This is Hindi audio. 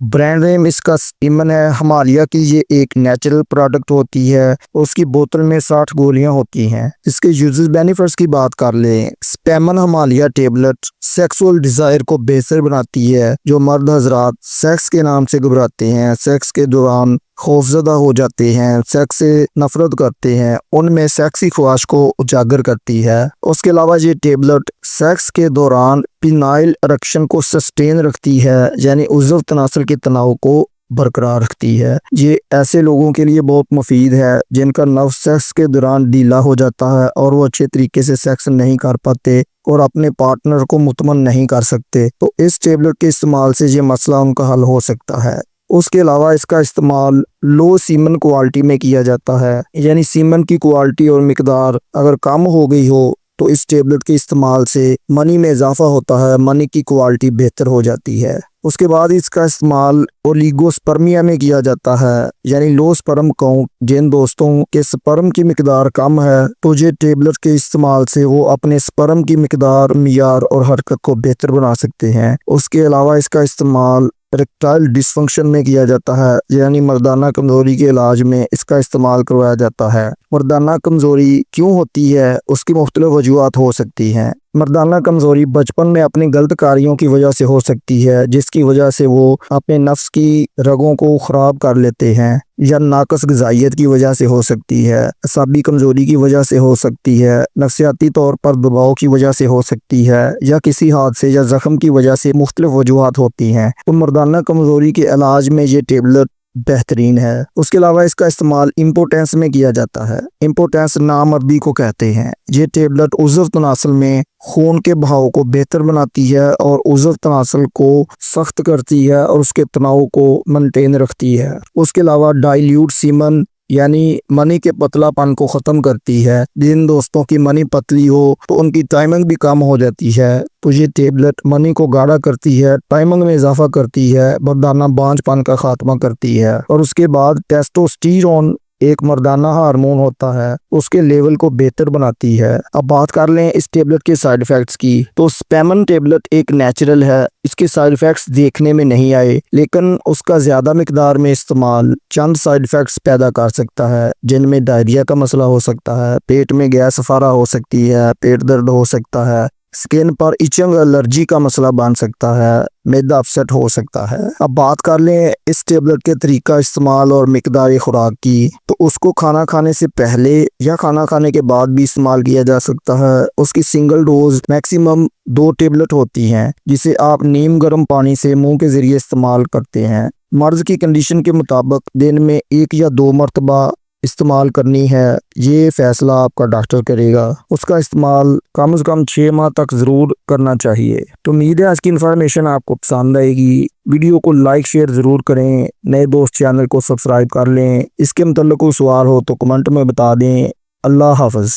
ब्रांड नेम इसका सीमन है। हिमालय की ये एक नेचुरल प्रोडक्ट होती है। उसकी बोतल में 60 गोलियां होती हैं। इसके यूजेस बेनिफिट्स की बात कर लें, स्पेमन हिमालय टेबलेट सेक्सुअल डिजायर को बेहतर बनाती है। जो मर्द हजरात सेक्स के नाम से घबराते हैं, सेक्स के दौरान खौफजदा हो जाते हैं, सेक्स से नफरत करते हैं, उनमें सेक्सी ख्वाहिश को उजागर करती है। उसके अलावा ये टेबलेट सेक्स के दौरान पिनाइल इरेक्शन को सस्टेन रखती है, यानी उज़्व तनासल के तनाव को बरकरार रखती है। ये ऐसे लोगों के लिए बहुत मुफीद है जिनका नर्व सेक्स के दौरान ढीला हो जाता है और वो अच्छे तरीके से सेक्स नहीं कर पाते और अपने पार्टनर को मुतमन नहीं कर सकते। तो इस टेबलेट के इस्तेमाल से ये मसला उनका हल हो सकता है। उसके अलावा इसका इस्तेमाल लो सीमन क्वालिटी में किया जाता है, यानी सीमन की क्वालिटी और मिकदार अगर कम हो गई हो तो इस टेबलेट के इस्तेमाल से मनी में इजाफा होता है, मनी की क्वालिटी बेहतर हो जाती है। उसके बाद इसका इस्तेमाल ओलिगोस्पर्मिया में किया जाता है, यानी लो स्पर्म काउंट जिन दोस्तों के स्पर्म की मिकदार कम है, तो ये टेबलेट के इस्तेमाल से वो अपने स्पर्म की मिकदार, मियार और हरकत को बेहतर बना सकते हैं। उसके अलावा इसका इस्तेमाल इरेक्टाइल डिसफंक्शन में किया जाता है, यानी मर्दाना कमजोरी के इलाज में इसका इस्तेमाल करवाया जाता है। मर्दाना कमजोरी क्यों होती है, उसकी मुख्तलिफ वजूहात हो सकती हैं। मर्दाना कमजोरी बचपन में अपनी गलत कार्यों की वजह से हो सकती है, जिसकी वजह से वो अपने नफ्स की रगों को ख़राब कर लेते हैं, या नाकस ग़िज़ाइयत की वजह से हो सकती है, असाबी कमजोरी की वजह से हो सकती है, नफ्सियाती तौर पर दबाव की वजह से हो सकती है, या किसी हादसे या ज़ख्म की वजह से मुख्तलिफ वजूहात होती हैं। तो मर्दाना कमजोरी के इलाज में ये टेबलेट बेहतरीन है। उसके अलावा इसका इस्तेमाल इम्पोर्टेंस में किया जाता है। इम्पोर्टेंस नामर्दी को कहते हैं। ये टेबलेट उज़्व तनासल में खून के बहाव को बेहतर बनाती है और उज़्व तनासल को सख्त करती है और उसके तनाव को मेंटेन रखती है। उसके अलावा डाइल्यूट सीमन यानी मनी के पतलापन को ख़त्म करती है। जिन दोस्तों की मनी पतली हो तो उनकी टाइमिंग भी कम हो जाती है, तो ये टेबलेट मनी को गाढ़ा करती है, टाइमिंग में इजाफा करती है, मर्दाना बांझपन का खात्मा करती है। और उसके बाद टेस्टोस्टेरोन एक मर्दाना हार्मोन होता है, उसके लेवल को बेहतर बनाती है। अब बात कर लें इस टेबलेट के साइड इफ़ेक्ट्स की, तो स्पेमन टेबलेट एक नेचुरल है। इसके साइड इफ़ेक्ट्स देखने में नहीं आए, लेकिन उसका ज़्यादा मिकदार में इस्तेमाल चंद साइड इफ़ेक्ट्स पैदा कर सकता है, जिनमें डायरिया का मसला हो सकता है, पेट में गैस फरा हो सकती है, पेट दर्द हो सकता है, स्किन पर इचिंग एलर्जी का मसला बन सकता है, मैदा अपसेट हो सकता है। अब बात कर लें इस टेबलेट के तरीका इस्तेमाल और मिकदार खुराक की, तो उसको खाना खाने से पहले या खाना खाने के बाद भी इस्तेमाल किया जा सकता है। उसकी सिंगल डोज मैक्सिमम 2 टेबलेट होती हैं, जिसे आप नीम गर्म पानी से मुंह के जरिए इस्तेमाल करते हैं। मर्ज की कंडीशन के मुताबिक दिन में 1 या 2 मरतबा इस्तेमाल करनी है, ये फैसला आपका डॉक्टर करेगा। उसका इस्तेमाल कम से कम 6 माह तक ज़रूर करना चाहिए। तो उम्मीद है आज की इन्फॉर्मेशन आपको पसंद आएगी। वीडियो को लाइक शेयर ज़रूर करें। नए दोस्त चैनल को सब्सक्राइब कर लें। इसके मतलब कोई सवाल हो तो कमेंट में बता दें। अल्लाह हाफ़िज़।